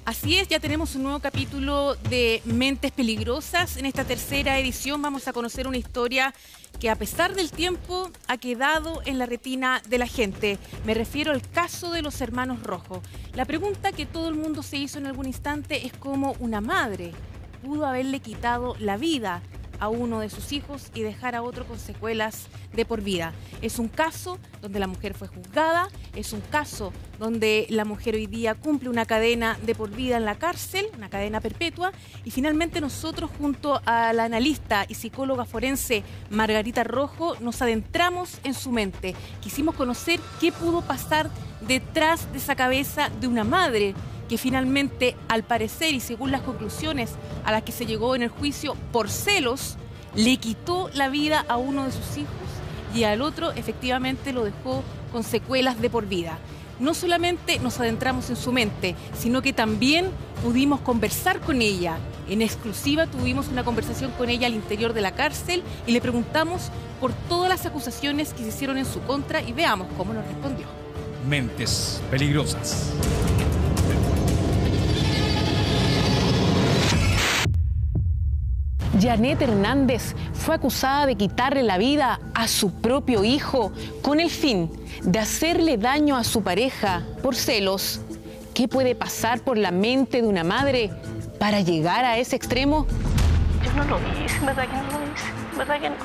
Así es, ya tenemos un nuevo capítulo de Mentes Peligrosas. En esta tercera edición vamos a conocer una historia que a pesar del tiempo ha quedado en la retina de la gente. Me refiero al caso de los hermanos Rojo. La pregunta que todo el mundo se hizo en algún instante es cómo una madre pudo haberle quitado la vida a uno de sus hijos y dejar a otro con secuelas de por vida. Es un caso donde la mujer fue juzgada, es un caso donde la mujer hoy día cumple una cadena de por vida en la cárcel, una cadena perpetua, y finalmente nosotros junto a la analista y psicóloga forense Margarita Rojo nos adentramos en su mente. Quisimos conocer qué pudo pasar detrás de esa cabeza de una madre que finalmente, al parecer y según las conclusiones a las que se llegó en el juicio, por celos, le quitó la vida a uno de sus hijos y al otro efectivamente lo dejó con secuelas de por vida. No solamente nos adentramos en su mente, sino que también pudimos conversar con ella. En exclusiva tuvimos una conversación con ella al interior de la cárcel y le preguntamos por todas las acusaciones que se hicieron en su contra y veamos cómo nos respondió. Mentes Peligrosas. Janet Hernández fue acusada de quitarle la vida a su propio hijo con el fin de hacerle daño a su pareja por celos. ¿Qué puede pasar por la mente de una madre para llegar a ese extremo? Yo no lo hice, ¿verdad que no lo hice? ¿Verdad que no?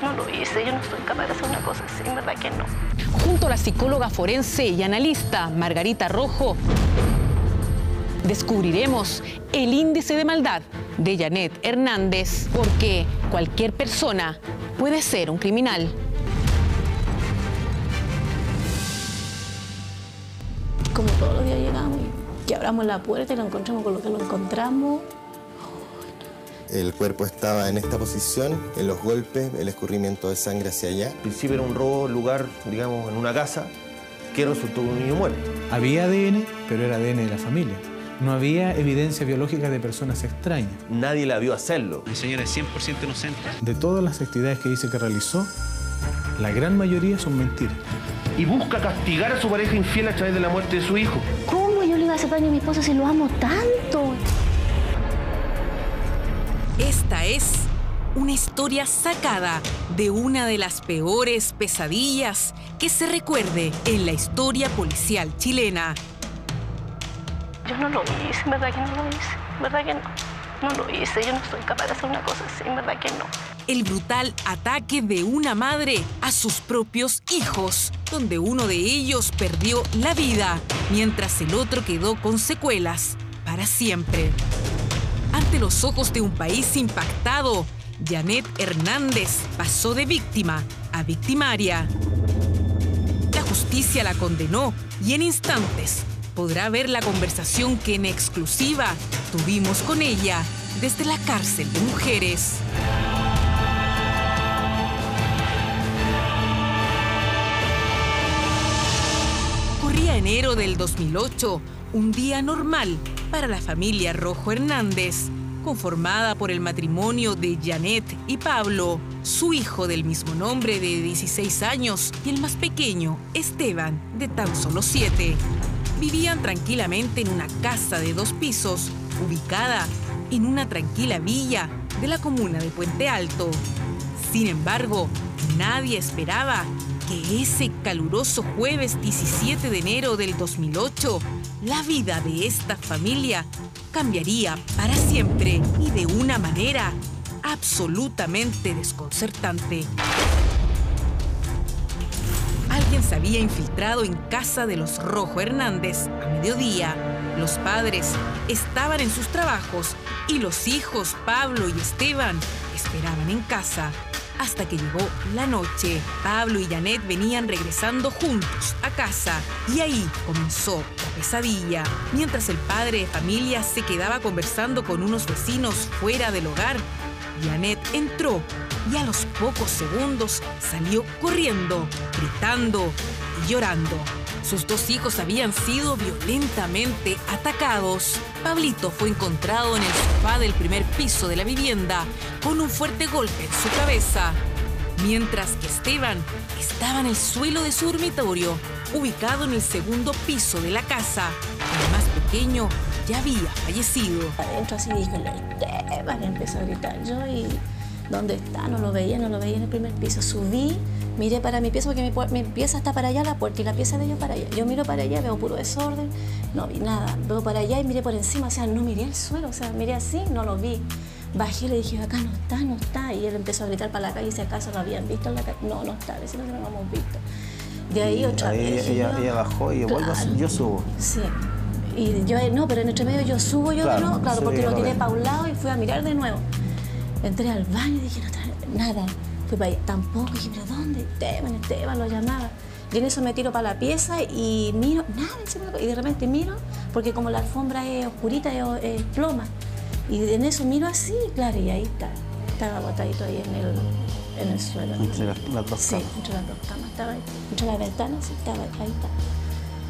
No lo hice, yo no soy capaz de hacer una cosa así, ¿verdad que no? Junto a la psicóloga forense y analista Margarita Rojo, descubriremos el índice de maldad de Janet Hernández, porque cualquier persona puede ser un criminal. Como todos los días llegamos y que abramos la puerta y lo encontramos con lo que lo encontramos. El cuerpo estaba en esta posición, en los golpes, el escurrimiento de sangre hacia allá. Al principio era un robo, lugar, digamos, en una casa, que resultó un niño muerto. Había ADN, pero era ADN de la familia. No había evidencia biológica de personas extrañas. Nadie la vio hacerlo. La señora es 100% inocente. De todas las actividades que dice que realizó, la gran mayoría son mentiras. Y busca castigar a su pareja infiel a través de la muerte de su hijo. ¿Cómo yo le iba a hacer daño a mi esposo si lo amo tanto? Esta es una historia sacada de una de las peores pesadillas que se recuerde en la historia policial chilena. Yo no lo hice, ¿verdad que no lo hice? ¿Verdad que no? No lo hice, yo no soy capaz de hacer una cosa así, ¿verdad que no? El brutal ataque de una madre a sus propios hijos, donde uno de ellos perdió la vida, mientras el otro quedó con secuelas para siempre. Ante los ojos de un país impactado, Janet Hernández pasó de víctima a victimaria. La justicia la condenó y en instantes podrá ver la conversación que en exclusiva tuvimos con ella desde la cárcel de mujeres. Corría enero del 2008, un día normal para la familia Rojo Hernández, conformada por el matrimonio de Janet y Pablo, su hijo del mismo nombre de 16 años y el más pequeño, Esteban, de tan solo 7. Vivían tranquilamente en una casa de 2 pisos, ubicada en una tranquila villa de la comuna de Puente Alto. Sin embargo, nadie esperaba que ese caluroso jueves 17 de enero del 2008, la vida de esta familia cambiaría para siempre y de una manera absolutamente desconcertante. Alguien se había infiltrado en casa de los Rojo Hernández a mediodía. Los padres estaban en sus trabajos y los hijos Pablo y Esteban esperaban en casa. Hasta que llegó la noche. Pablo y Janet venían regresando juntos a casa y ahí comenzó la pesadilla. Mientras el padre de familia se quedaba conversando con unos vecinos fuera del hogar, Janet entró y a los pocos segundos salió corriendo, gritando y llorando. Sus 2 hijos habían sido violentamente atacados. Pablito fue encontrado en el sofá del primer piso de la vivienda con un fuerte golpe en su cabeza, mientras que Esteban estaba en el suelo de su dormitorio, ubicado en el segundo piso de la casa. El más pequeño ya había fallecido. Adentro así dije, Esteban, empezó a gritar yo y ¿dónde está? No lo veía en el primer piso. Subí, miré para mi pieza porque mi pieza está para allá, la puerta, y la pieza de ella para allá. Yo miro para allá, veo puro desorden, no vi nada. Veo para allá y miré por encima, o sea, no miré el suelo, o sea, miré así, no lo vi. Bajé y le dije, acá no está. Y él empezó a gritar para la calle si acaso lo habían visto en la calle. No está, decimos que no lo hemos visto. De ahí otra vez. Ella bajó y vuelvo, yo subo. Sí. Y yo, no, pero en entre medio yo subo yo de nuevo, claro, porque lo tiré para un lado y fui a mirar de nuevo. Entré al baño y dije, nada. Fui para allá, tampoco. Y dije, ¿pero dónde? Esteban, lo llamaba. Y en eso me tiro para la pieza y miro, nada, y de repente miro, porque como la alfombra es oscurita, es ploma. Y en eso miro así, claro, y ahí estaba botadito ahí en el suelo. Entre las dos camas. Sí, entre las dos camas, estaba ahí. Entre las ventanas, sí, estaba ahí.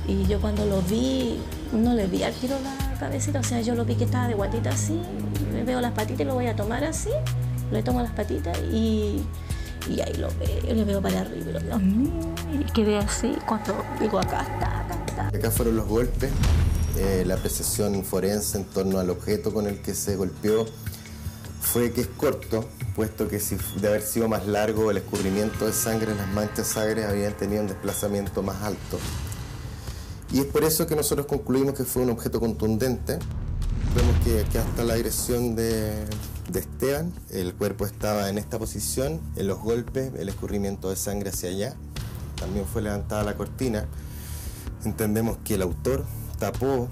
Y yo cuando lo vi, no le vi al tiro la cabecita, o sea, yo lo vi que estaba de guatita así, le veo las patitas y lo voy a tomar así, le tomo las patitas y ahí lo veo, le veo para arriba y lo veo. Y quedé así, cuando digo acá está. Acá fueron los golpes. La apreciación forense en torno al objeto con el que se golpeó fue que es corto, puesto que si de haber sido más largo el escurrimiento de sangre, las manchas de sangre habían tenido un desplazamiento más alto. Y es por eso que nosotros concluimos que fue un objeto contundente. Vemos que hasta la agresión de Esteban, el cuerpo estaba en esta posición, en los golpes, el escurrimiento de sangre hacia allá. También fue levantada la cortina. Entendemos que el autor tapó,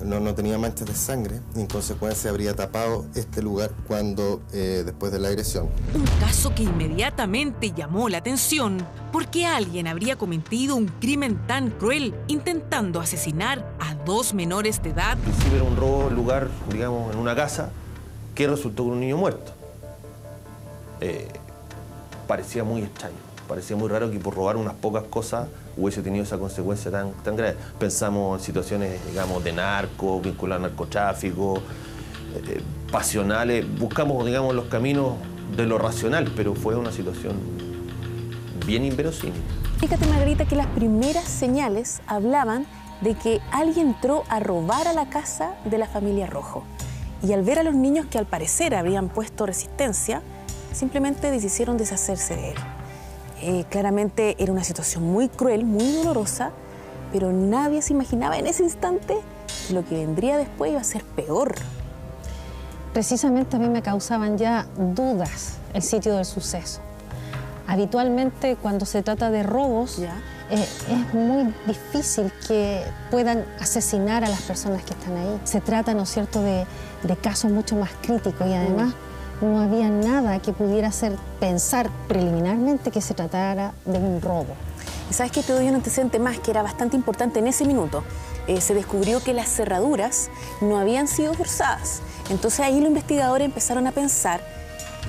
no tenía manchas de sangre, y en consecuencia habría tapado este lugar cuando después de la agresión. Un caso que inmediatamente llamó la atención porque alguien habría cometido un crimen tan cruel intentando asesinar a 2 menores de edad. Al principio era un robo, lugar, digamos, en una casa, que resultó con un niño muerto. Parecía muy extraño, parecía muy raro que por robar unas pocas cosas hubiese tenido esa consecuencia tan grave. Pensamos en situaciones, digamos, de narco, vinculadas al narcotráfico, pasionales. Buscamos, digamos, los caminos de lo racional, pero fue una situación bien inverosímil. Fíjate, Margarita, que las primeras señales hablaban de que alguien entró a robar a la casa de la familia Rojo. Y al ver a los niños que al parecer habían puesto resistencia, simplemente decidieron deshacerse de él. Claramente era una situación muy cruel, muy dolorosa, pero nadie se imaginaba en ese instante que lo que vendría después iba a ser peor. Precisamente a mí me causaban ya dudas el sitio del suceso. Habitualmente cuando se trata de robos, es muy difícil que puedan asesinar a las personas que están ahí. Se trata, ¿no es cierto?, de casos mucho más críticos y además no había nada que pudiera hacer pensar preliminarmente que se tratara de un robo. Y sabes que te doy un antecedente más que era bastante importante en ese minuto. Se descubrió que las cerraduras no habían sido forzadas. Entonces ahí los investigadores empezaron a pensar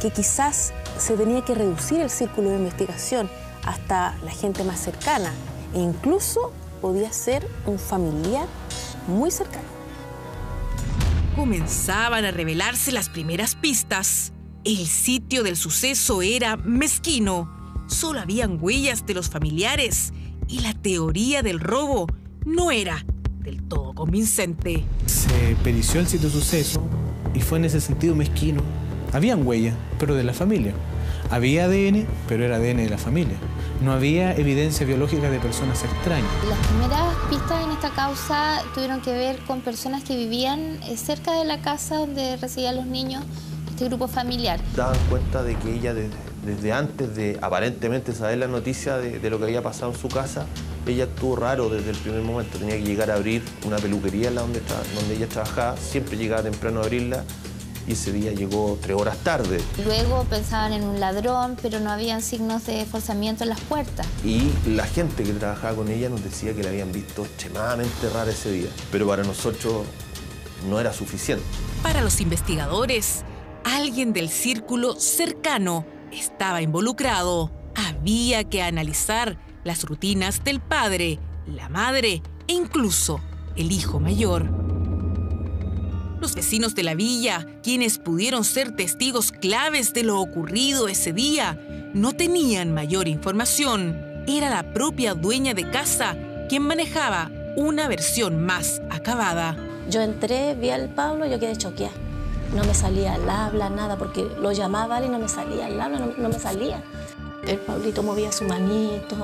que quizás se tenía que reducir el círculo de investigación hasta la gente más cercana e incluso podía ser un familiar muy cercano. Comenzaban a revelarse las primeras pistas. El sitio del suceso era mezquino. Solo habían huellas de los familiares y la teoría del robo no era del todo convincente. Se perició el sitio del suceso y fue en ese sentido mezquino. Habían huellas, pero de la familia. Había ADN, pero era ADN de la familia. No había evidencia biológica de personas extrañas. Las primeras pistas en esta causa tuvieron que ver con personas que vivían cerca de la casa donde residían los niños, este grupo familiar. Daban cuenta de que ella desde antes de aparentemente saber la noticia de lo que había pasado en su casa, ella actuó raro desde el primer momento. Tenía que llegar a abrir una peluquería donde ella trabajaba, siempre llegaba temprano a abrirla. Y ese día llegó 3 horas tarde. Luego pensaban en un ladrón, pero no habían signos de forzamiento en las puertas. Y la gente que trabajaba con ella nos decía que la habían visto extremadamente rara ese día. Pero para nosotros no era suficiente. Para los investigadores, alguien del círculo cercano estaba involucrado. Había que analizar las rutinas del padre, la madre e incluso el hijo mayor. Los vecinos de la villa, quienes pudieron ser testigos claves de lo ocurrido ese día, no tenían mayor información. Era la propia dueña de casa quien manejaba una versión más acabada. Yo entré, vi al Pablo, yo quedé choqueada. No me salía el habla, nada, porque lo llamaba y no me salía el habla, no me salía. El Pablito movía su manito,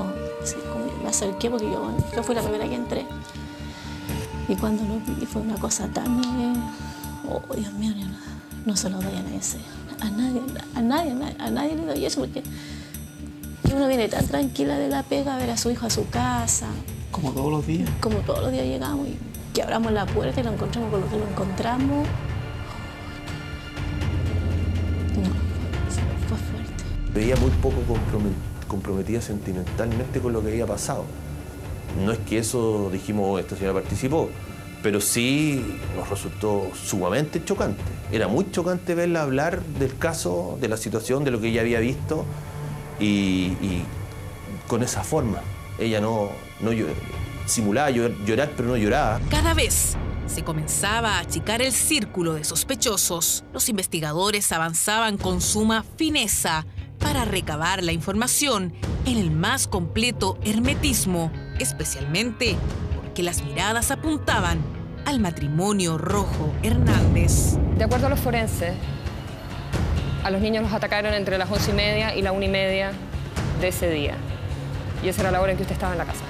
así, me acerqué porque yo fui la primera que entré. Y cuando lo vi fue una cosa tan... oh, Dios mío, no se lo doy a nadie. A nadie le doy eso porque uno viene tan tranquila de la pega a ver a su hijo a su casa. Como todos los días. Como todos los días llegamos y que abramos la puerta y lo encontramos con lo que lo encontramos. No, fue fuerte. Veía muy poco comprometida sentimentalmente con lo que había pasado. No es que eso dijimos, oh, esta señora participó, pero sí nos resultó sumamente chocante. Era muy chocante verla hablar del caso, de la situación, de lo que ella había visto y con esa forma. Ella no simulaba llorar, pero no lloraba. Cada vez se comenzaba a achicar el círculo de sospechosos. Los investigadores avanzaban con suma fineza para recabar la información en el más completo hermetismo, especialmente porque las miradas apuntaban al matrimonio Rojo Hernández. De acuerdo a los forenses, a los niños los atacaron entre las 11:30 y la 1:30 de ese día. Y esa era la hora en que usted estaba en la casa.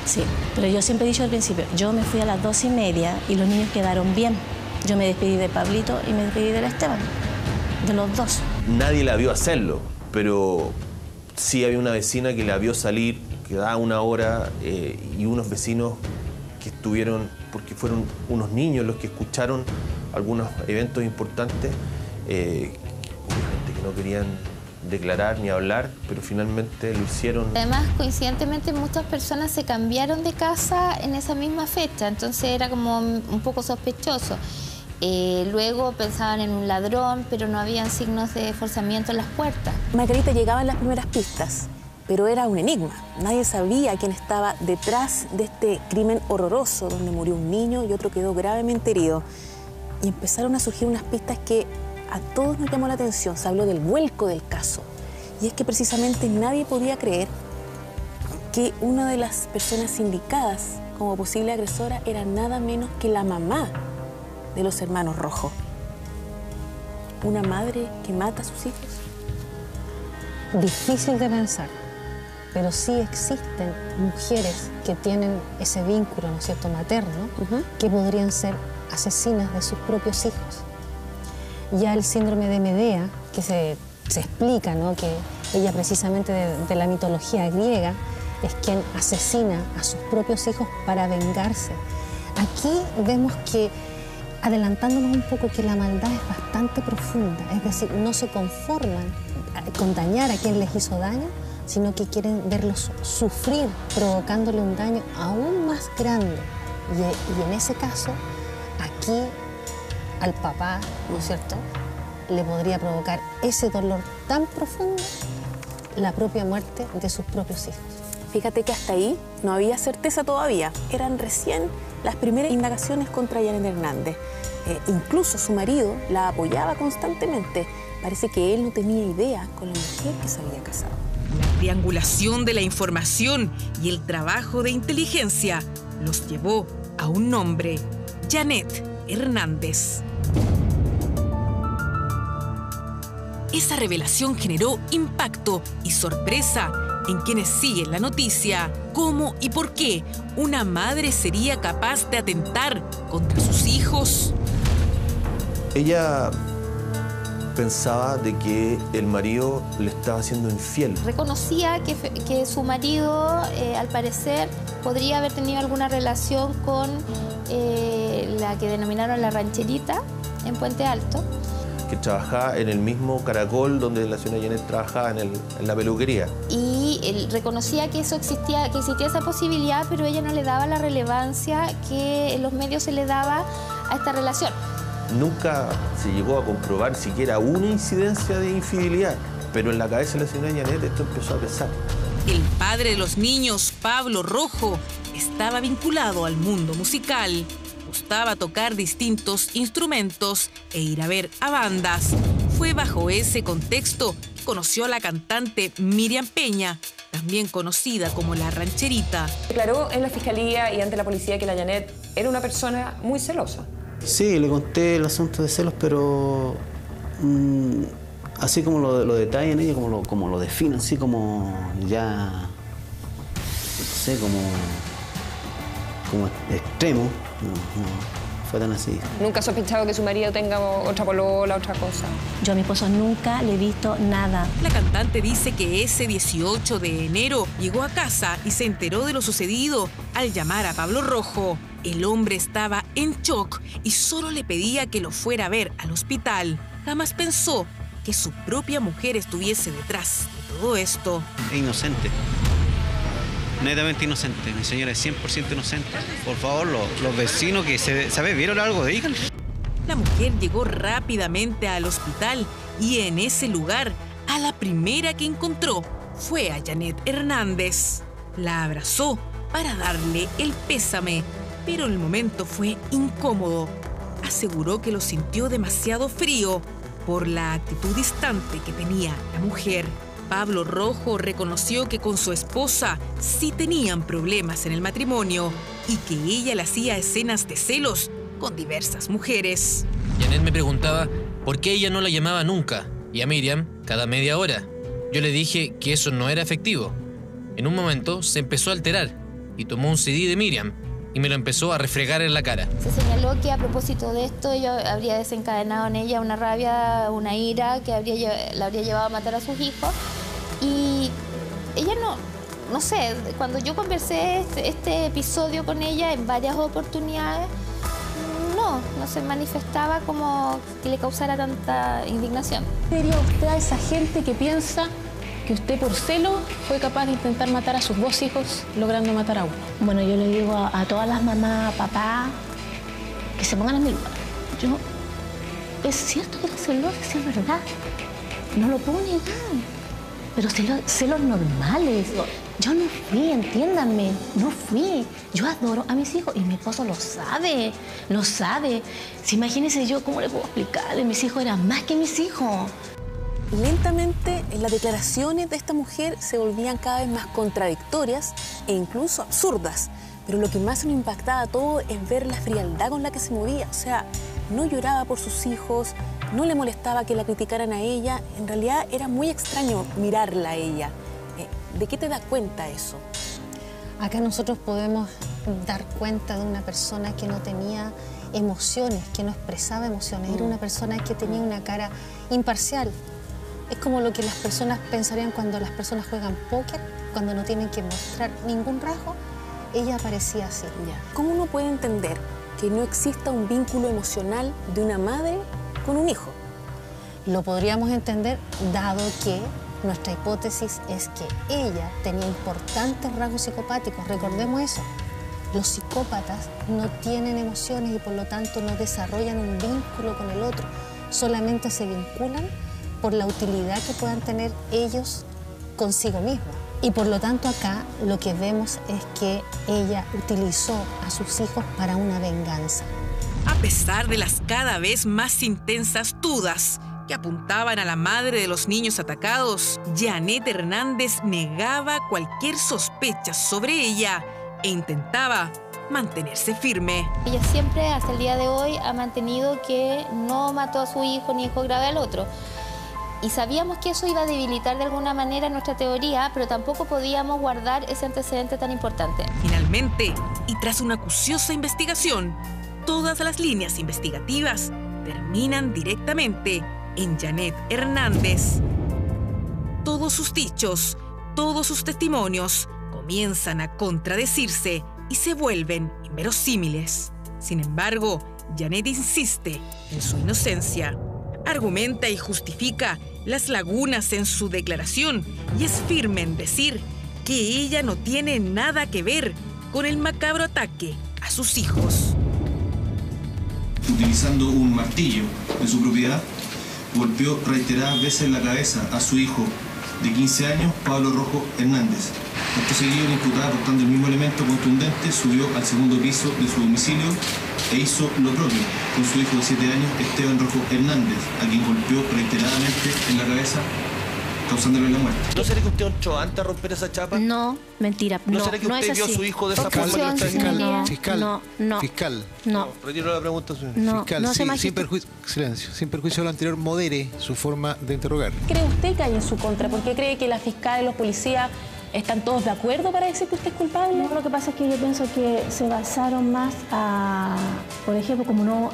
Sí, pero yo siempre he dicho al principio, yo me fui a las 2:30 y los niños quedaron bien. Yo me despedí de Pablito y me despedí de Esteban, de los dos. Nadie la vio hacerlo, pero sí había una vecina que la vio salir, que daba una hora, y unos vecinos que estuvieron, porque fueron unos niños los que escucharon algunos eventos importantes, obviamente que no querían declarar ni hablar, pero finalmente lo hicieron. Además, coincidentemente, muchas personas se cambiaron de casa en esa misma fecha, entonces era como un poco sospechoso. Luego pensaban en un ladrón, pero no habían signos de forzamiento en las puertas. Margarita llegaba en las primeras pistas, pero era un enigma. Nadie sabía quién estaba detrás de este crimen horroroso, donde murió un niño y otro quedó gravemente herido. Y empezaron a surgir unas pistas que a todos nos llamó la atención. Se habló del vuelco del caso. Y es que precisamente nadie podía creer que una de las personas indicadas como posible agresora era nada menos que la mamá de los hermanos Rojo. ¿Una madre que mata a sus hijos? Difícil de pensar, pero sí existen mujeres que tienen ese vínculo, ¿no es cierto?, materno, que podrían ser asesinas de sus propios hijos. Ya el síndrome de Medea, que se explica, ¿no?, que ella precisamente de la mitología griega es quien asesina a sus propios hijos para vengarse. Aquí vemos que, adelantándonos un poco, que la maldad es bastante profunda, es decir, no se conforman con dañar a quien les hizo daño, sino que quieren verlos sufrir, provocándole un daño aún más grande. Y en ese caso, aquí al papá, ¿no es cierto?, le podría provocar ese dolor tan profundo la propia muerte de sus propios hijos. Fíjate que hasta ahí no había certeza todavía. Eran recién las primeras indagaciones contra Janet Hernández. Incluso su marido la apoyaba constantemente. Parece que él no tenía idea con la mujer que se había casado. La triangulación de la información y el trabajo de inteligencia los llevó a un nombre: Janet Hernández. Esa revelación generó impacto y sorpresa en quienes siguen la noticia. ¿Cómo y por qué una madre sería capaz de atentar contra sus hijos? Ella pensaba de que el marido le estaba siendo infiel. Reconocía que su marido, al parecer, podría haber tenido alguna relación con la que denominaron la rancherita en Puente Alto. Que trabajaba en el mismo caracol donde la señora Janet trabajaba en la peluquería. Y él reconocía que eso existía esa posibilidad, pero ella no le daba la relevancia que en los medios se le daba a esta relación. Nunca se llegó a comprobar siquiera una incidencia de infidelidad, pero en la cabeza de la señora Janet esto empezó a pesar. El padre de los niños, Pablo Rojo, estaba vinculado al mundo musical. Gustaba tocar distintos instrumentos e ir a ver a bandas. Fue bajo ese contexto que conoció a la cantante Miriam Peña, también conocida como la rancherita. Declaró en la fiscalía y ante la policía que la Janet era una persona muy celosa. Sí, le conté el asunto de celos, pero así como lo detallan ella, como lo definen, así como ya, no sé, como extremo, no fue tan así. ¿Nunca ha sospechado que su marido tenga otra polola, otra cosa? Yo a mi esposo nunca le he visto nada. La cantante dice que ese 18 de enero llegó a casa y se enteró de lo sucedido al llamar a Pablo Rojo. El hombre estaba en shock y solo le pedía que lo fuera a ver al hospital. Jamás pensó que su propia mujer estuviese detrás de todo esto. Es inocente. Netamente inocente. Mi señora es 100% inocente. Por favor, los vecinos que vieron algo, digan. La mujer llegó rápidamente al hospital y en ese lugar, a la primera que encontró fue a Janet Hernández. La abrazó para darle el pésame, pero el momento fue incómodo. Aseguró que lo sintió demasiado frío por la actitud distante que tenía la mujer. Pablo Rojo reconoció que con su esposa sí tenían problemas en el matrimonio y que ella le hacía escenas de celos con diversas mujeres. Janet me preguntaba por qué ella no la llamaba nunca y a Miriam cada media hora. Yo le dije que eso no era efectivo. En un momento se empezó a alterar y tomó un CD de Miriam y me lo empezó a refregar en la cara. Se señaló que a propósito de esto ella habría desencadenado en ella una rabia, una ira que la habría llevado a matar a sus hijos. Y ella no sé, cuando yo conversé este episodio con ella en varias oportunidades, no se manifestaba como que le causara tanta indignación. ¿Qué diría usted a esa gente que piensa que usted por celo fue capaz de intentar matar a sus 2 hijos logrando matar a uno? Bueno, yo le digo a todas las mamás, papás, que se pongan a mi lugar. Es cierto que era celosa, es verdad. No lo puedo negar. Pero celos normales. Yo no fui, entiéndanme, no fui. Yo adoro a mis hijos y mi esposo lo sabe. Si imagínense yo, ¿cómo le puedo explicarle? Mis hijos eran más que mis hijos. Lentamente, las declaraciones de esta mujer se volvían cada vez más contradictorias e incluso absurdas. Pero lo que más me impactaba a todo es ver la frialdad con la que se movía. O sea, no lloraba por sus hijos, no le molestaba que la criticaran a ella. En realidad era muy extraño mirarla a ella. ¿De qué te das cuenta eso? Acá nosotros podemos dar cuenta de una persona que no tenía emociones, que no expresaba emociones. Era una persona que tenía una cara imparcial. Es como lo que las personas pensarían cuando las personas juegan póker, cuando no tienen que mostrar ningún rasgo. Ella parecía así. ¿Cómo uno puede entender que no exista un vínculo emocional de una madre con un hijo? Lo podríamos entender dado que nuestra hipótesis es que ella tenía importantes rasgos psicopáticos. Recordemos eso. Los psicópatas no tienen emociones y por lo tanto no desarrollan un vínculo con el otro. Solamente se vinculan por la utilidad que puedan tener ellos consigo mismos. Y por lo tanto acá lo que vemos es que ella utilizó a sus hijos para una venganza. A pesar de las cada vez más intensas dudas que apuntaban a la madre de los niños atacados, Janet Hernández negaba cualquier sospecha sobre ella e intentaba mantenerse firme. Ella siempre, hasta el día de hoy, ha mantenido que no mató a su hijo ni dejó grave al otro. Y sabíamos que eso iba a debilitar de alguna manera nuestra teoría, pero tampoco podíamos guardar ese antecedente tan importante. Finalmente, y tras una acuciosa investigación, todas las líneas investigativas terminan directamente en Janet Hernández. Todos sus dichos, todos sus testimonios comienzan a contradecirse y se vuelven inverosímiles. Sin embargo, Janet insiste en su inocencia. Argumenta y justifica las lagunas en su declaración y es firme en decir que ella no tiene nada que ver con el macabro ataque a sus hijos. Utilizando un martillo de su propiedad, golpeó reiteradas veces en la cabeza a su hijo de 15 años, Pablo Rojo Hernández. Acto seguido, la imputada, portando el mismo elemento contundente, subió al segundo piso de su domicilio e hizo lo propio con su hijo de 7 años, Esteban Rojo Hernández, a quien golpeó reiteradamente en la cabeza, causándole la muerte. ¿No será que usted entró antes a romper esa chapa? No, mentira. ¿No será que usted vio a su hijo de esa forma? Fiscal. No. Retiro la pregunta, señor. Fiscal, sí, sin perjuicio de lo anterior, modere su forma de interrogar. ¿Cree usted que hay en su contra? ¿Por qué cree que la fiscal y los policías están todos de acuerdo para decir que usted es culpable? No, lo que pasa es que yo pienso que se basaron más a, por ejemplo, como no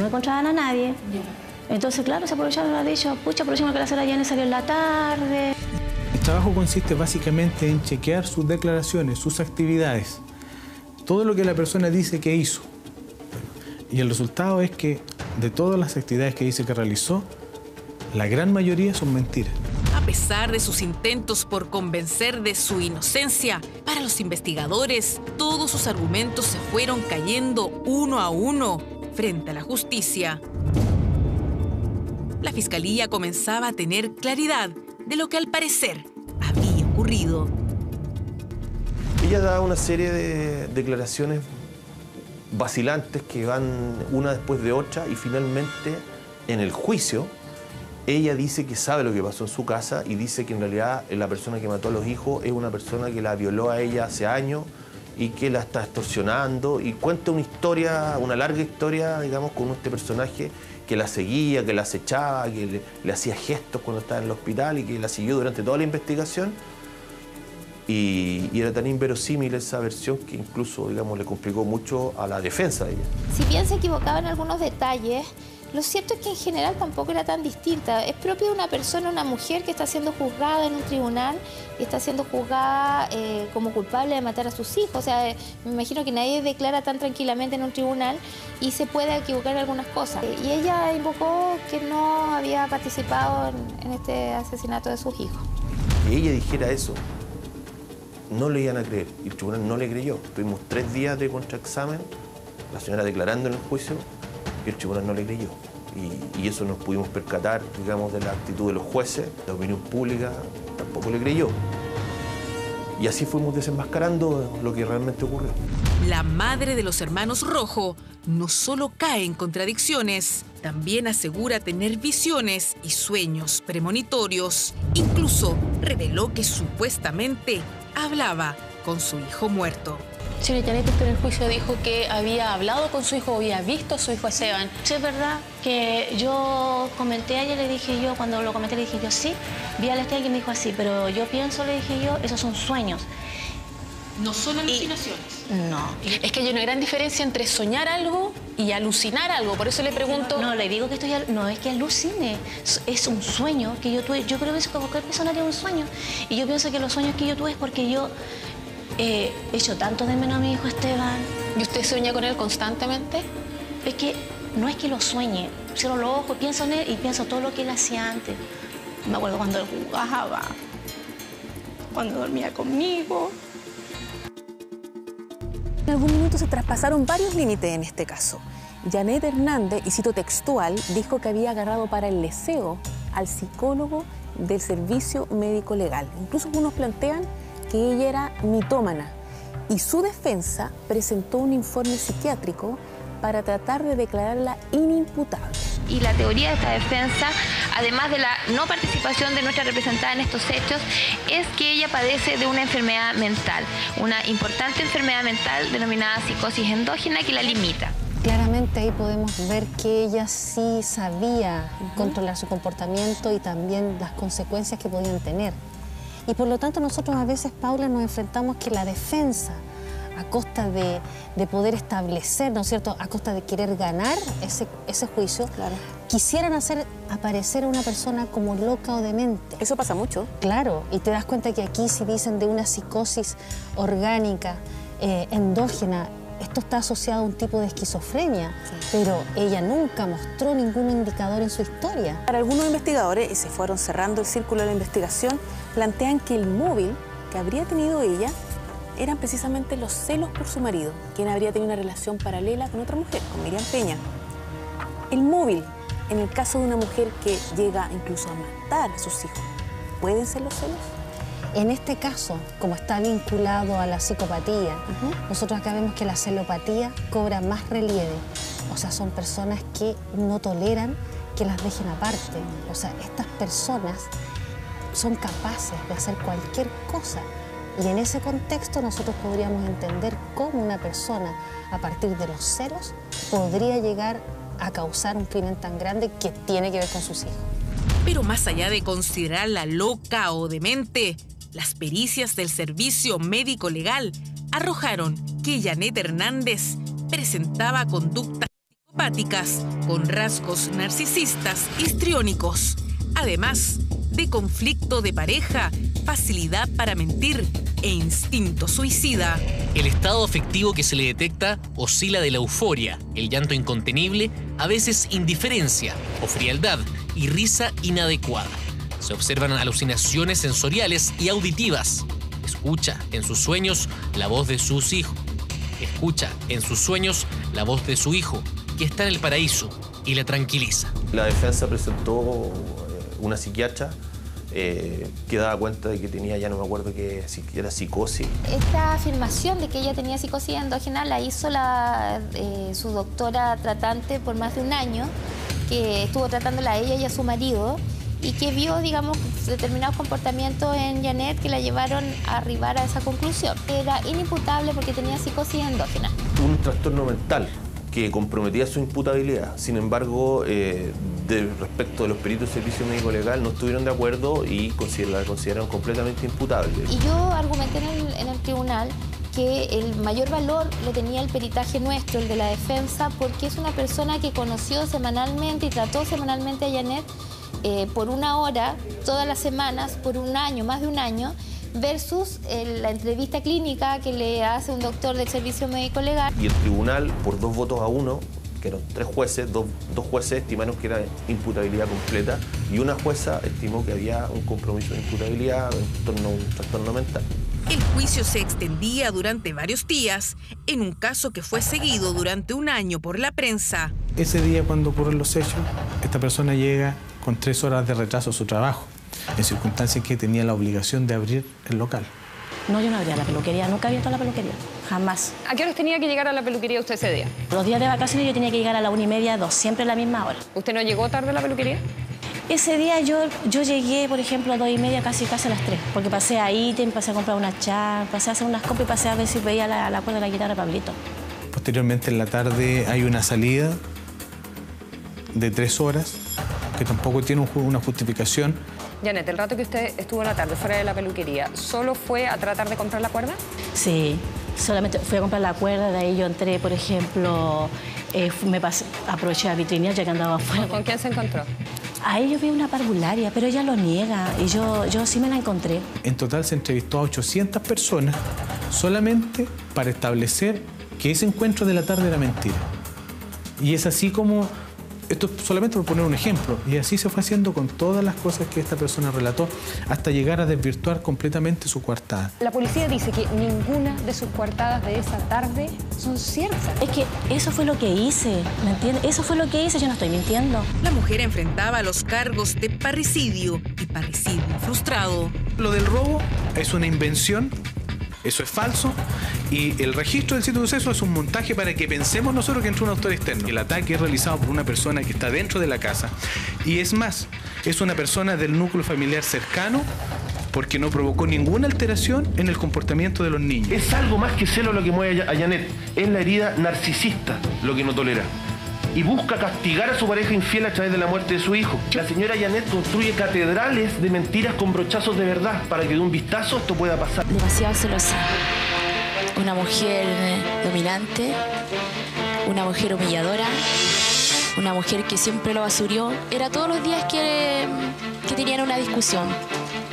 encontraban a nadie, entonces claro, se aprovecharon, han dicho, pucha, aprovechamos que la señora Janet salió en la tarde. El trabajo consiste básicamente en chequear sus declaraciones, sus actividades, todo lo que la persona dice que hizo. Y el resultado es que de todas las actividades que dice que realizó, la gran mayoría son mentiras. A pesar de sus intentos por convencer de su inocencia, para los investigadores, todos sus argumentos se fueron cayendo uno a uno frente a la justicia. La fiscalía comenzaba a tener claridad de lo que al parecer había ocurrido. Ella da una serie de declaraciones vacilantes que van una después de otra y finalmente en el juicio ella dice que sabe lo que pasó en su casa y dice que en realidad la persona que mató a los hijos es una persona que la violó a ella hace años y que la está extorsionando y cuenta una historia, una larga historia, digamos, con este personaje que la seguía, que la acechaba, que le hacía gestos cuando estaba en el hospital y que la siguió durante toda la investigación. Y era tan inverosímil esa versión que incluso, digamos, le complicó mucho a la defensa de ella. Si bien se equivocaba en algunos detalles, lo cierto es que en general tampoco era tan distinta. Es propio de una persona, una mujer que está siendo juzgada en un tribunal y está siendo juzgada como culpable de matar a sus hijos. O sea, me imagino que nadie declara tan tranquilamente en un tribunal y se puede equivocar en algunas cosas. Y ella invocó que no había participado en este asesinato de sus hijos. Que ella dijera eso, no le iban a creer y el tribunal no le creyó. Tuvimos 3 días de contraexamen, la señora declarando en el juicio y el tribunal no le creyó. Y eso nos pudimos percatar, digamos, de la actitud de los jueces, la opinión pública tampoco le creyó. Y así fuimos desenmascarando lo que realmente ocurrió. La madre de los hermanos Rojo no solo cae en contradicciones, también asegura tener visiones y sueños premonitorios. Incluso reveló que supuestamente hablaba con su hijo muerto. Señora Janet, usted en el juicio dijo que había hablado con su hijo, había visto a su hijo Esteban. Sí, es verdad que yo comenté a ella, le dije yo, cuando lo comenté le dije yo, sí, vi a Esteban que me dijo así, pero yo pienso, le dije yo, esos son sueños. ¿No son alucinaciones? No. Es que hay una gran diferencia entre soñar algo y alucinar algo, por eso le pregunto... No, le digo que no es que alucine, es un sueño que yo tuve. Yo creo que es como cualquier persona tiene un sueño. Y yo pienso que los sueños que yo tuve es porque yo he hecho tanto de menos a mi hijo Esteban. ¿Y usted sueña con él constantemente? Es que no es que lo sueñe, cierro los ojos, pienso en él y pienso todo lo que él hacía antes. Me acuerdo cuando él jugaba, cuando dormía conmigo. En algún minuto se traspasaron varios límites en este caso. Janet Hernández, y cito textual, dijo que había agarrado para el leseo al psicólogo del servicio médico legal. Incluso algunos plantean que ella era mitómana y su defensa presentó un informe psiquiátrico para tratar de declararla inimputable. Y la teoría de esta defensa, además de la no participación de nuestra representada en estos hechos, es que ella padece de una enfermedad mental, una importante enfermedad mental denominada psicosis endógena que la limita. Claramente ahí podemos ver que ella sí sabía controlar su comportamiento y también las consecuencias que podían tener. Y por lo tanto nosotros a veces, Paula, nos enfrentamos que la defensa, a costa de poder establecer, ¿no es cierto?, a costa de querer ganar ese juicio, claro, quisieran hacer aparecer a una persona como loca o demente. Eso pasa mucho. Claro, y te das cuenta que aquí si dicen de una psicosis orgánica, endógena, esto está asociado a un tipo de esquizofrenia, pero ella nunca mostró ningún indicador en su historia. Para algunos investigadores, y se fueron cerrando el círculo de la investigación, plantean que el móvil que habría tenido ella eran precisamente los celos por su marido, quien habría tenido una relación paralela con otra mujer, con Miriam Peña. El móvil, en el caso de una mujer que llega incluso a matar a sus hijos, ¿pueden ser los celos? En este caso, como está vinculado a la psicopatía, nosotros acá vemos que la celopatía cobra más relieve. O sea, son personas que no toleran que las dejen aparte. O sea, estas personas son capaces de hacer cualquier cosa. Y en ese contexto nosotros podríamos entender cómo una persona, a partir de los celos, podría llegar a causar un crimen tan grande que tiene que ver con sus hijos. Pero más allá de considerarla loca o demente, las pericias del Servicio Médico Legal arrojaron que Janet Hernández presentaba conductas psicopáticas con rasgos narcisistas histriónicos, además de conflicto de pareja, facilidad para mentir e instinto suicida. El estado afectivo que se le detecta oscila de la euforia, el llanto incontenible, a veces indiferencia o frialdad y risa inadecuada. Se observan alucinaciones sensoriales y auditivas. Escucha en sus sueños la voz de sus hijos. Escucha en sus sueños la voz de su hijo, que está en el paraíso, y la tranquiliza. La defensa presentó una psiquiatra que daba cuenta de que tenía, ya no me acuerdo qué era, psicosis. Esta afirmación de que ella tenía psicosis endógena la hizo su doctora tratante por más de un año, que estuvo tratándola a ella y a su marido, y que vio, digamos, determinados comportamientos en Janet que la llevaron a arribar a esa conclusión. Era inimputable porque tenía psicosis endógena. Un trastorno mental que comprometía su imputabilidad. Sin embargo, respecto de los peritos del Servicio Médico Legal no estuvieron de acuerdo y la consideraron completamente imputable. Y yo argumenté en el tribunal que el mayor valor lo tenía el peritaje nuestro, el de la defensa, porque es una persona que conoció semanalmente y trató semanalmente a Janet por una hora, todas las semanas, por un año, más de un año, versus la entrevista clínica que le hace un doctor del Servicio Médico Legal. Y el tribunal, por 2 votos a 1, que eran 3 jueces, dos jueces estimaron que era imputabilidad completa y una jueza estimó que había un compromiso de imputabilidad en torno a un trastorno mental. El juicio se extendía durante varios días, en un caso que fue seguido durante un año por la prensa. Ese día, cuando ocurren los hechos, esta persona llega con 3 horas de retraso a su trabajo, en circunstancias que tenía la obligación de abrir el local. No, yo no abría la peluquería, nunca abierto la peluquería, jamás. ¿A qué horas tenía que llegar a la peluquería usted ese día? Los días de vacaciones yo tenía que llegar a la 1:30, 2, siempre a la misma hora. ¿Usted no llegó tarde a la peluquería? Ese día yo llegué, por ejemplo, a 2:30, casi a las 3, porque pasé a ítem, pasé a comprar una char, pasé a hacer unas compras y pasé a ver si veía la cuerda de la guitarra de Pablito. Posteriormente, en la tarde, hay una salida de 3 horas, que tampoco tiene una justificación. Janet, el rato que usted estuvo en la tarde fuera de la peluquería, ¿solo fue a tratar de comprar la cuerda? Sí, solamente fui a comprar la cuerda, de ahí yo entré, por ejemplo, aproveché a vitrinear ya que andaba afuera. ¿Con quién se encontró? Ahí yo vi una parvularia, pero ella lo niega y yo sí me la encontré. En total se entrevistó a 800 personas solamente para establecer que ese encuentro de la tarde era mentira. Y es así como, esto solamente por poner un ejemplo, y así se fue haciendo con todas las cosas que esta persona relató hasta llegar a desvirtuar completamente su coartada. La policía dice que ninguna de sus coartadas de esa tarde son ciertas. Es que eso fue lo que hice, ¿me entiendes? Eso fue lo que hice, yo no estoy mintiendo. La mujer enfrentaba los cargos de parricidio y parricidio frustrado. Lo del robo es una invención, eso es falso, y el registro del sitio de suceso es un montaje para que pensemos nosotros que entró un autor externo. El ataque es realizado por una persona que está dentro de la casa, y es más, es una persona del núcleo familiar cercano, porque no provocó ninguna alteración en el comportamiento de los niños. Es algo más que celo lo que mueve a Janet, es la herida narcisista lo que no tolera. Y busca castigar a su pareja infiel a través de la muerte de su hijo. La señora Janet construye catedrales de mentiras con brochazos de verdad para que de un vistazo esto pueda pasar. Demasiado celosa. Una mujer dominante, una mujer humilladora, una mujer que siempre lo basurió. Era todos los días que tenían una discusión.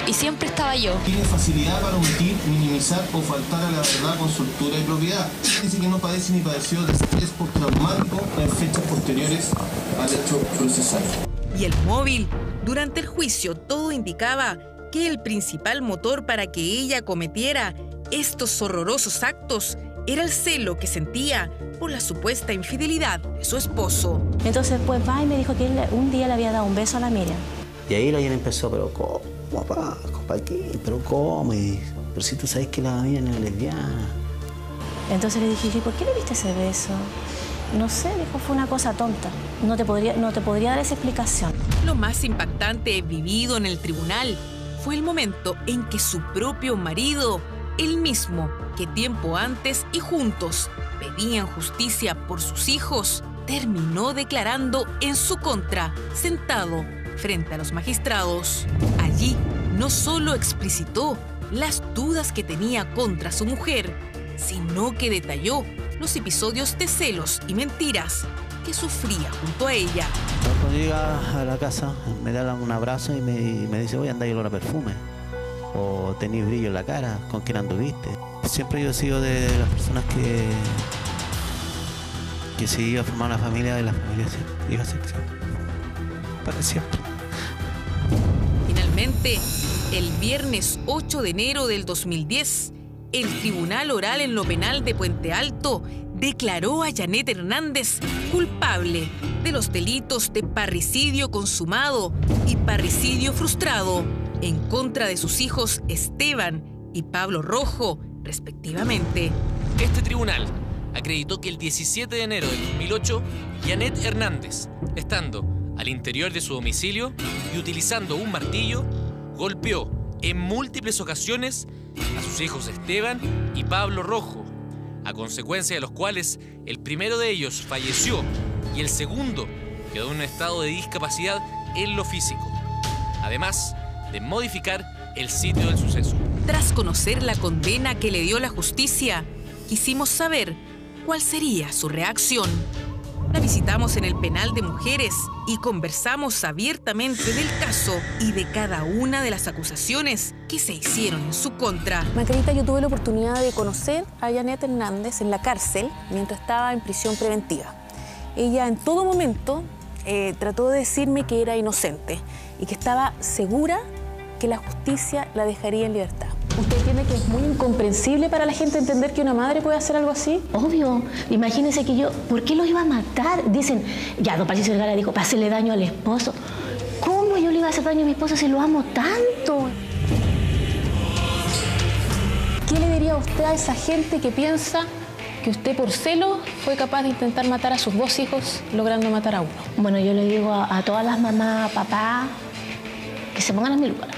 Y siempre estaba yo. Tiene facilidad para omitir, minimizar o faltar a la verdad con soltura y propiedad. Dice que no padece ni padeció de estrés postraumático en fechas posteriores al hecho procesal. Y el móvil. Durante el juicio todo indicaba que el principal motor para que ella cometiera estos horrorosos actos era el celo que sentía por la supuesta infidelidad de su esposo. Entonces pues va y me dijo que él un día le había dado un beso a la Miriam. Y ahí la Jan empezó, pero ¿cómo, papá? ¿Para qué? ¿Pero cómo? Pero si tú sabes que la Miriam es lesbiana. Entonces le dije, ¿y por qué le diste ese beso? No sé, dijo, fue una cosa tonta. No te podría dar esa explicación. Lo más impactante vivido en el tribunal fue el momento en que su propio marido, el mismo que tiempo antes y juntos pedían justicia por sus hijos, terminó declarando en su contra, sentado frente a los magistrados. Allí no solo explicitó las dudas que tenía contra su mujer, sino que detalló los episodios de celos y mentiras que sufría junto a ella. Cuando llega a la casa, me da un abrazo y me dice, voy a andar y olor a perfume. O tenés brillo en la cara, ¿con quién anduviste? Siempre yo he sido de las personas que si iba a formar una familia, de la familia iba a ser para siempre. Finalmente, el viernes 8 de enero del 2010, el Tribunal Oral en lo Penal de Puente Alto declaró a Yanet Hernández culpable de los delitos de parricidio consumado y parricidio frustrado en contra de sus hijos Esteban y Pablo Rojo, respectivamente. Este tribunal acreditó que el 17 de enero de 2008, Yanet Hernández, estando al interior de su domicilio y utilizando un martillo, golpeó en múltiples ocasiones a sus hijos Esteban y Pablo Rojo, a consecuencia de los cuales el primero de ellos falleció y el segundo quedó en un estado de discapacidad en lo físico, además de modificar el sitio del suceso. Tras conocer la condena que le dio la justicia, quisimos saber cuál sería su reacción. La visitamos en el penal de mujeres y conversamos abiertamente del caso y de cada una de las acusaciones que se hicieron en su contra. Macarita, yo tuve la oportunidad de conocer a Yanet Hernández en la cárcel mientras estaba en prisión preventiva. Ella en todo momento trató de decirme que era inocente y que estaba segura que la justicia la dejaría en libertad. ¿Usted entiende que es muy incomprensible para la gente entender que una madre puede hacer algo así? Obvio. Imagínense que yo, ¿por qué lo iba a matar? Dicen, ya, don Patricio Vergara dijo, para hacerle daño al esposo. ¿Cómo yo le iba a hacer daño a mi esposo si lo amo tanto? ¿Qué le diría usted a esa gente que piensa que usted por celo fue capaz de intentar matar a sus dos hijos logrando matar a uno? Bueno, yo le digo a todas las mamás, papás, que se pongan a mi lugar.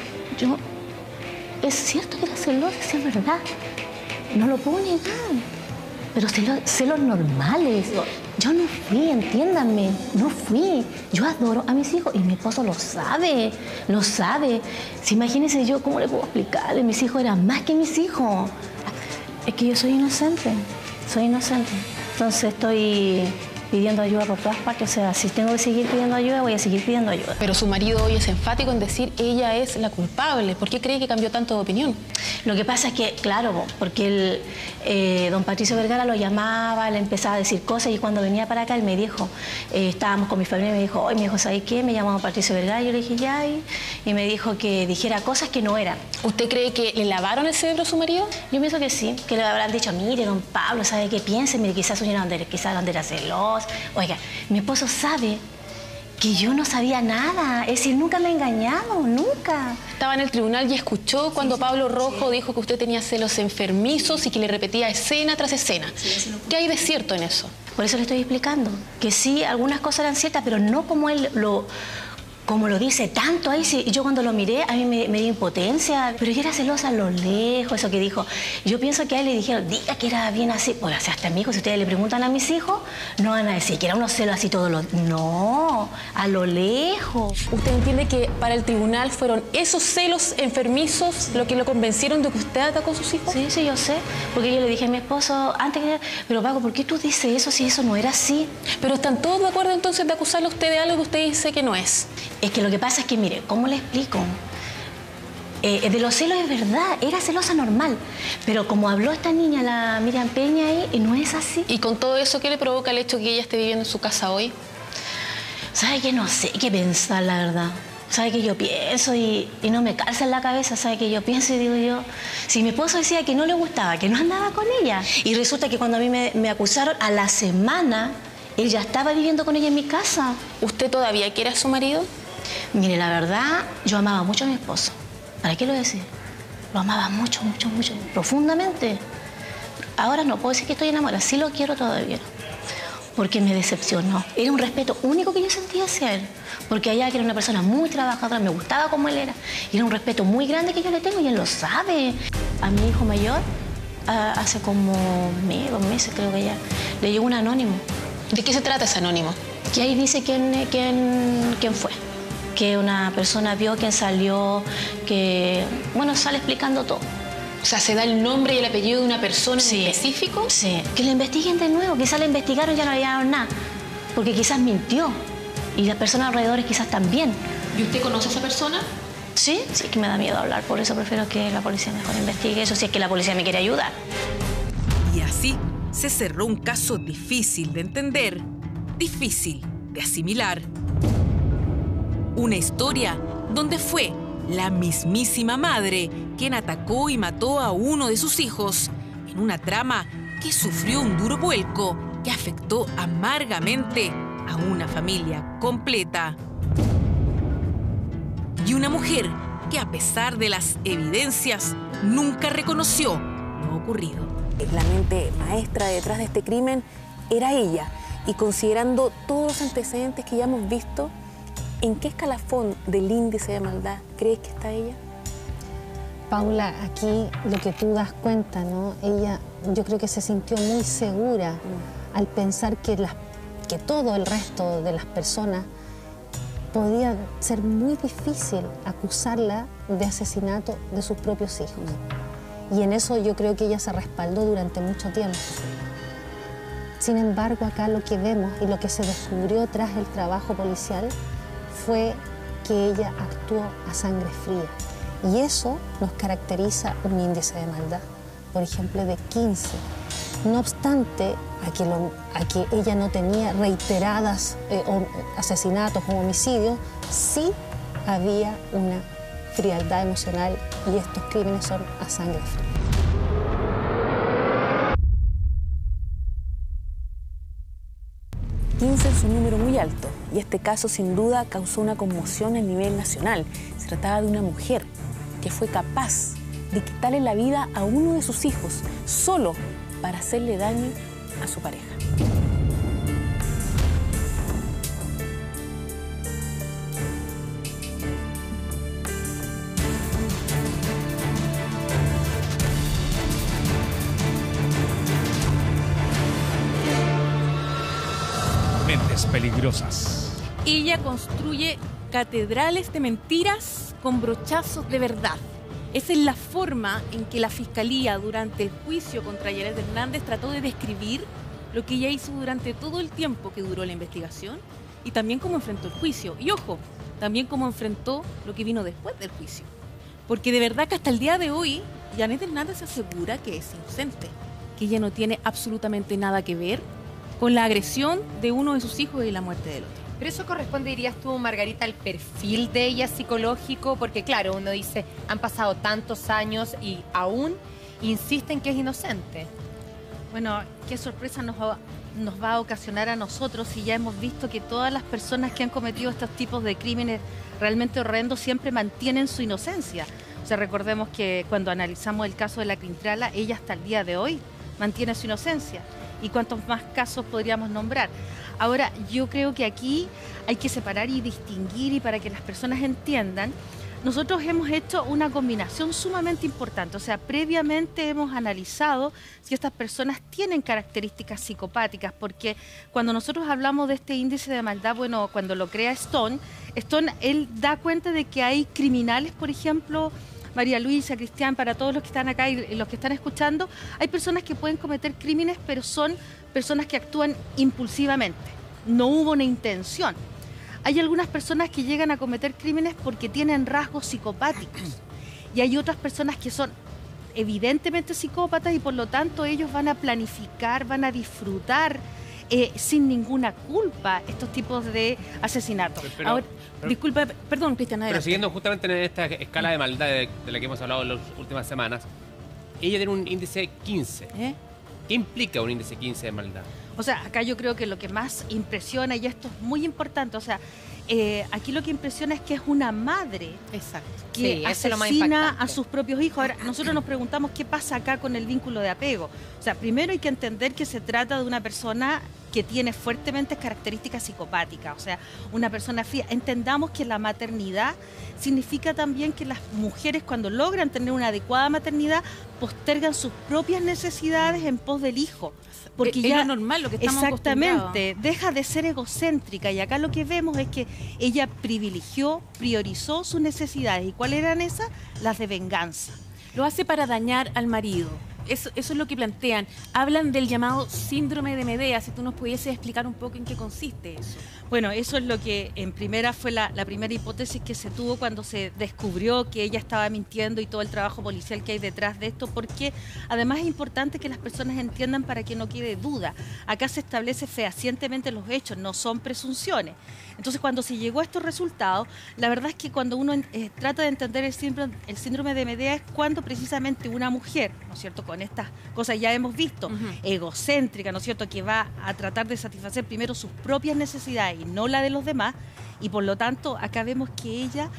Es cierto que era celosa, es verdad. No lo puedo negar. Pero celos normales. Yo no fui, entiéndanme. No fui. Yo adoro a mis hijos y mi esposo lo sabe. Lo sabe. Si imagínense yo, ¿cómo le puedo explicarle? Mis hijos eran más que mis hijos. Es que yo soy inocente. Soy inocente. Entonces estoy pidiendo ayuda por todas partes. O sea, si tengo que seguir pidiendo ayuda, voy a seguir pidiendo ayuda. Pero su marido hoy es enfático en decir ella es la culpable. ¿Por qué cree que cambió tanto de opinión? Lo que pasa es que, claro, porque don Patricio Vergara lo llamaba, le empezaba a decir cosas y cuando venía para acá él me dijo, estábamos con mi familia y me dijo, oye, mi hijo, ¿sabes qué? Me llamaba Patricio Vergara, yo le dije ya y me dijo que dijera cosas que no eran. ¿Usted cree que le lavaron el cerebro a su marido? Yo pienso que sí, que le habrán dicho, mire, don Pablo, ¿sabe qué piense? Mire, quizás era celosa. Oiga, mi esposo sabe que yo no sabía nada. Es decir, nunca me ha engañado, nunca. Estaba en el tribunal y escuchó cuando Pablo Rojo dijo que usted tenía celos enfermizos y que le repetía escena tras escena. ¿Qué hay de cierto en eso? Por eso le estoy explicando. Que sí, algunas cosas eran ciertas, pero no como él como lo dice tanto ahí. Sí, yo cuando lo miré, a mí me dio impotencia. Pero yo era celosa a lo lejos, eso que dijo. Yo pienso que a él le dijeron, diga que era bien así. Pues hasta a mi hijo, si ustedes le preguntan a mis hijos, no van a decir que era unos celos así todos los... No, a lo lejos. ¿Usted entiende que para el tribunal fueron esos celos enfermizos lo que lo convencieron de que usted atacó a sus hijos? Sí, sí, yo sé. Porque yo le dije a mi esposo antes que... Pero Paco, ¿por qué tú dices eso si eso no era así? Pero ¿están todos de acuerdo entonces de acusarle a usted de algo que usted dice que no es? Es que lo que pasa es que, mire, ¿cómo le explico? De los celos es verdad, era celosa normal. Pero como habló esta niña, la Miriam Peña ahí, no es así. ¿Y con todo eso qué le provoca el hecho de que ella esté viviendo en su casa hoy? ¿Sabe que no sé qué pensar, la verdad? ¿Sabe que yo pienso y no me calza en la cabeza? ¿Sabe que yo pienso y digo yo? Si mi esposo decía que no le gustaba, que no andaba con ella. Y resulta que cuando a mí me acusaron, a la semana, él ya estaba viviendo con ella en mi casa. ¿Usted todavía quiere a su marido? Mire, la verdad, yo amaba mucho a mi esposo. ¿Para qué lo decir? Lo amaba mucho, mucho, mucho, profundamente. Ahora no puedo decir que estoy enamorada, sí lo quiero todavía. porque me decepcionó. Era un respeto único que yo sentía hacia él, porque allá que era una persona muy trabajadora, me gustaba como él era, y era un respeto muy grande que yo le tengo y él lo sabe. A mi hijo mayor, hace como 2 meses creo que ya, le llegó un anónimo. ¿De qué se trata ese anónimo? Que ahí dice quién fue. Que una persona vio quién salió, que, bueno, sale explicando todo. O sea, ¿se da el nombre y el apellido de una persona en específico? Sí, que le investiguen de nuevo. Quizás le investigaron y ya no había dado nada. Porque quizás mintió. Y las personas alrededor quizás también. ¿Y usted conoce a esa persona? Sí, sí, que me da miedo hablar. Por eso prefiero que la policía mejor investigue eso, si es que la policía me quiere ayudar. Y así se cerró un caso difícil de entender, difícil de asimilar. Una historia donde fue la mismísima madre quien atacó y mató a uno de sus hijos en una trama que sufrió un duro vuelco que afectó amargamente a una familia completa. Y una mujer que, a pesar de las evidencias, nunca reconoció lo ocurrido. La mente maestra detrás de este crimen era ella. Y considerando todos los antecedentes que ya hemos visto, ¿en qué escalafón del índice de maldad crees que está ella? Paula, aquí lo que tú das cuenta, ¿no? Ella, yo creo que se sintió muy segura al pensar que todo el resto de las personas podía ser muy difícil acusarla de asesinato de sus propios hijos. Y en eso yo creo que ella se respaldó durante mucho tiempo. Sin embargo, acá lo que vemos y lo que se descubrió tras el trabajo policial fue que ella actuó a sangre fría. Y eso nos caracteriza un índice de maldad, por ejemplo, de 15. No obstante, a que ella no tenía reiteradas asesinatos o homicidios, sí había una frialdad emocional y estos crímenes son a sangre fría. Es un número muy alto y este caso sin duda causó una conmoción a nivel nacional. Se trataba de una mujer que fue capaz de quitarle la vida a uno de sus hijos solo para hacerle daño a su pareja. Mentes peligrosas. Ella construye catedrales de mentiras con brochazos de verdad. Esa es la forma en que la Fiscalía durante el juicio contra Yanet Hernández trató de describir lo que ella hizo durante todo el tiempo que duró la investigación y también cómo enfrentó el juicio. Y ojo, también cómo enfrentó lo que vino después del juicio. Porque de verdad que hasta el día de hoy, Yanet Hernández asegura que es inocente, que ella no tiene absolutamente nada que ver con la agresión de uno de sus hijos y la muerte del otro. Pero eso corresponde, dirías tú, Margarita, al perfil de ella psicológico, porque claro, uno dice, han pasado tantos años y aún insisten que es inocente. Bueno, qué sorpresa nos va a ocasionar a nosotros si ya hemos visto que todas las personas que han cometido estos tipos de crímenes realmente horrendos siempre mantienen su inocencia. O sea, recordemos que cuando analizamos el caso de la Quintrala, ella hasta el día de hoy mantiene su inocencia. ¿Y cuántos más casos podríamos nombrar? Ahora, yo creo que aquí hay que separar y distinguir, y para que las personas entiendan, nosotros hemos hecho una combinación sumamente importante. O sea, previamente hemos analizado si estas personas tienen características psicopáticas, porque cuando nosotros hablamos de este índice de maldad, bueno, cuando lo crea Stone, él da cuenta de que hay criminales, por ejemplo, María Luisa, Cristian, para todos los que están acá y los que están escuchando, hay personas que pueden cometer crímenes, pero son personas que actúan impulsivamente. No hubo una intención. Hay algunas personas que llegan a cometer crímenes porque tienen rasgos psicopáticos. Y hay otras personas que son evidentemente psicópatas y por lo tanto ellos van a planificar, van a disfrutar sin ninguna culpa estos tipos de asesinatos. Disculpa, perdón, Cristian, adelante. Pero siguiendo justamente en esta escala de maldad de la que hemos hablado en las últimas semanas, ella tiene un índice 15. ¿Qué implica un índice 15 de maldad? O sea, acá yo creo que lo que más impresiona, y esto es muy importante, o sea, aquí lo que impresiona es que es una madre que asesina a sus propios hijos. Ahora, nosotros nos preguntamos qué pasa acá con el vínculo de apego. O sea, primero hay que entender que se trata de una persona que tiene fuertemente características psicopáticas, o sea, una persona fría. Entendamos que la maternidad significa también que las mujeres, cuando logran tener una adecuada maternidad, postergan sus propias necesidades en pos del hijo. Porque es ya lo normal, lo que estamos exactamente, deja de ser egocéntrica, y acá lo que vemos es que ella priorizó sus necesidades. ¿Y cuáles eran esas? Las de venganza. Lo hace para dañar al marido. Eso es lo que plantean. Hablan del llamado síndrome de Medea. Si tú nos pudieses explicar un poco en qué consiste eso. Bueno, eso es lo que en primera fue la primera hipótesis que se tuvo cuando se descubrió que ella estaba mintiendo y todo el trabajo policial que hay detrás de esto, porque además es importante que las personas entiendan para que no quede duda. Acá se establece fehacientemente los hechos, no son presunciones. Entonces, cuando se llegó a estos resultados, la verdad es que cuando uno trata de entender el síndrome de Medea es cuando precisamente una mujer, ¿no es cierto?, con estas cosas ya hemos visto, egocéntrica, ¿no es cierto?, que va a tratar de satisfacer primero sus propias necesidades y no la de los demás, y por lo tanto acá vemos que ella,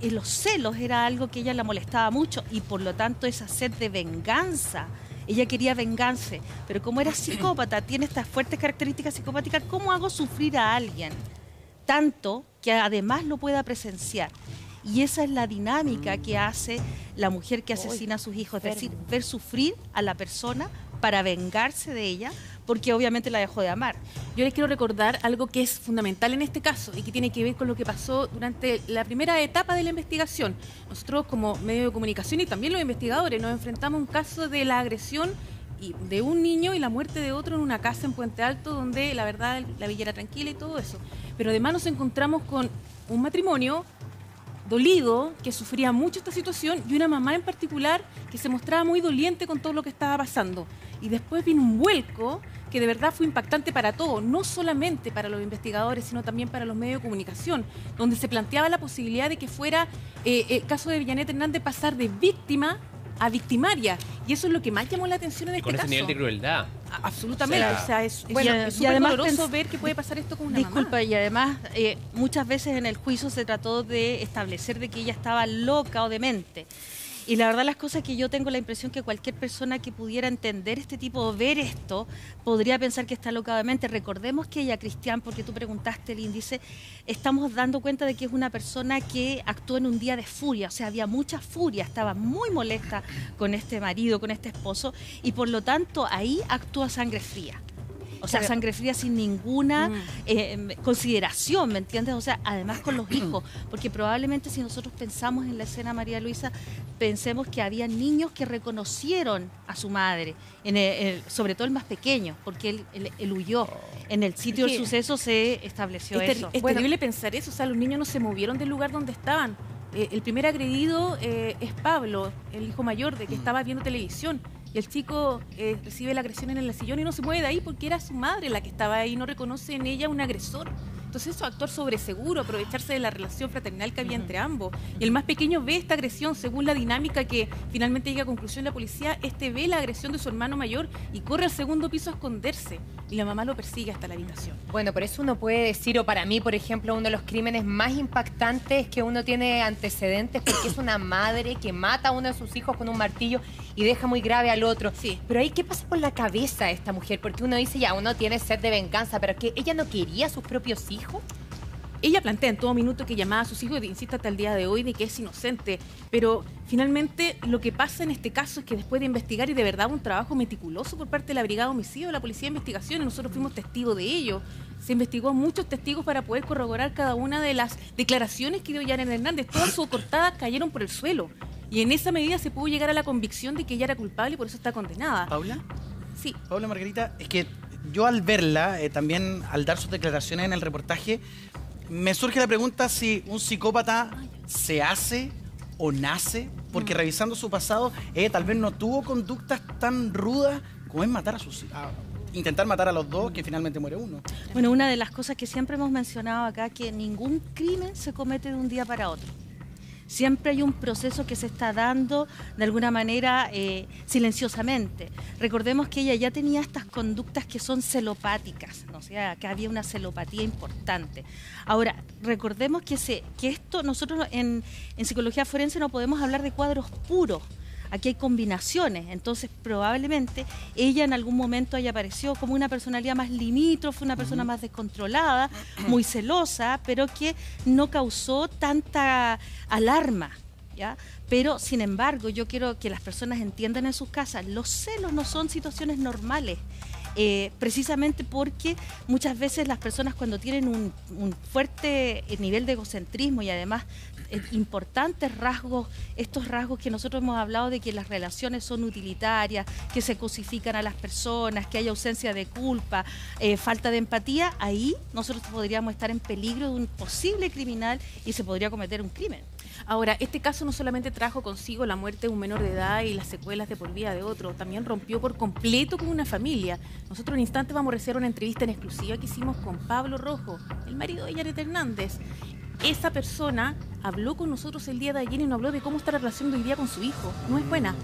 los celos era algo que ella la molestaba mucho, y por lo tanto esa sed de venganza, ella quería vengarse, pero como era psicópata, tiene estas fuertes características psicopáticas, ¿cómo hago sufrir a alguien tanto que además lo pueda presenciar? Y esa es la dinámica que hace la mujer que asesina a sus hijos, es decir, ver sufrir a la persona para vengarse de ella, porque obviamente la dejó de amar. Yo les quiero recordar algo que es fundamental en este caso y que tiene que ver con lo que pasó durante la primera etapa de la investigación. Nosotros como medio de comunicación y también los investigadores nos enfrentamos a un caso de la agresión de un niño y la muerte de otro en una casa en Puente Alto, donde la verdad la villa era tranquila y todo eso. Pero además nos encontramos con un matrimonio dolido, que sufría mucho esta situación, y una mamá en particular que se mostraba muy doliente con todo lo que estaba pasando. Y después vino un vuelco que de verdad fue impactante para todos, no solamente para los investigadores, sino también para los medios de comunicación, donde se planteaba la posibilidad de que fuera el caso de Villanet Hernández pasar de víctima a victimaria. Y eso es lo que más llamó la atención en este caso. Con ese nivel de crueldad. Absolutamente. O sea, es y además doloroso ver que puede pasar esto con una mamá. Y además muchas veces en el juicio se trató de establecer de que ella estaba loca o demente. Y la verdad las cosas que yo tengo la impresión que cualquier persona que pudiera entender este tipo o ver esto, podría pensar que está loca de mente. Recordemos que ella, Cristian, porque tú preguntaste el índice, estamos dando cuenta de que es una persona que actuó en un día de furia, o sea, había mucha furia, estaba muy molesta con este marido, con este esposo, y por lo tanto ahí actúa sangre fría. O sea, sangre fría sin ninguna consideración, ¿me entiendes? O sea, además con los hijos, porque probablemente si nosotros pensamos en la escena, María Luisa, pensemos que había niños que reconocieron a su madre, sobre todo el más pequeño, porque él huyó. En el sitio del suceso se estableció eso. Es terrible pensar eso, o sea, los niños no se movieron del lugar donde estaban. El primer agredido es Pablo, el hijo mayor, de que estaba viendo televisión. Y el chico recibe la agresión en el sillón y no se mueve de ahí porque era su madre la que estaba ahí, no reconoce en ella un agresor. Entonces eso, actuar sobre seguro, aprovecharse de la relación fraternal que había entre ambos. Y el más pequeño ve esta agresión, según la dinámica que finalmente llega a conclusión la policía, ve la agresión de su hermano mayor y corre al segundo piso a esconderse. Y la mamá lo persigue hasta la habitación. Bueno, por eso uno puede decir, o para mí, por ejemplo, uno de los crímenes más impactantes es que uno tiene antecedentes, porque es una madre que mata a uno de sus hijos con un martillo y deja muy grave al otro. Sí. Pero ahí, ¿qué pasa por la cabeza de esta mujer? Porque uno dice, ya, uno tiene sed de venganza, pero que ella no quería a sus propios hijos. Ella plantea en todo minuto que llamaba a sus hijos y insiste hasta el día de hoy de que es inocente, pero finalmente lo que pasa en este caso es que después de investigar, y de verdad un trabajo meticuloso por parte de la Brigada de Homicidio, de la Policía de Investigación, y nosotros fuimos testigos de ello, se investigó a muchos testigos para poder corroborar cada una de las declaraciones que dio Yanet Hernández. Todas sus cortadas cayeron por el suelo, y en esa medida se pudo llegar a la convicción de que ella era culpable y por eso está condenada. ¿Paula? Sí. Paula Margarita, es que yo al verla, también al dar sus declaraciones en el reportaje, me surge la pregunta si un psicópata se hace o nace, porque revisando su pasado, tal vez no tuvo conductas tan rudas como es intentar matar a los dos, que finalmente muere uno. Bueno, una de las cosas que siempre hemos mencionado acá, que ningún crimen se comete de un día para otro. Siempre hay un proceso que se está dando de alguna manera silenciosamente. Recordemos que ella ya tenía estas conductas que son celopáticas, ¿no? O sea, que había una celopatía importante. Ahora, recordemos que esto nosotros en psicología forense no podemos hablar de cuadros puros. aquí hay combinaciones, entonces probablemente ella en algún momento haya aparecido como una personalidad más limítrofe, una persona más descontrolada, muy celosa, pero que no causó tanta alarma, ¿ya? Pero, sin embargo, yo quiero que las personas entiendan en sus casas, los celos no son situaciones normales. Precisamente porque muchas veces las personas cuando tienen un fuerte nivel de egocentrismo y además importantes rasgos, estos rasgos que nosotros hemos hablado de que las relaciones son utilitarias, que se cosifican a las personas, que hay ausencia de culpa, falta de empatía, ahí nosotros podríamos estar en peligro de un posible criminal y se podría cometer un crimen. Ahora, este caso no solamente trajo consigo la muerte de un menor de edad y las secuelas de por vida de otro, también rompió por completo con una familia. Nosotros en instante vamos a recibir una entrevista en exclusiva que hicimos con Pablo Rojo, el marido de Janet Hernández. Esa persona habló con nosotros el día de ayer y nos habló de cómo está la relación de hoy día con su hijo. No es buena.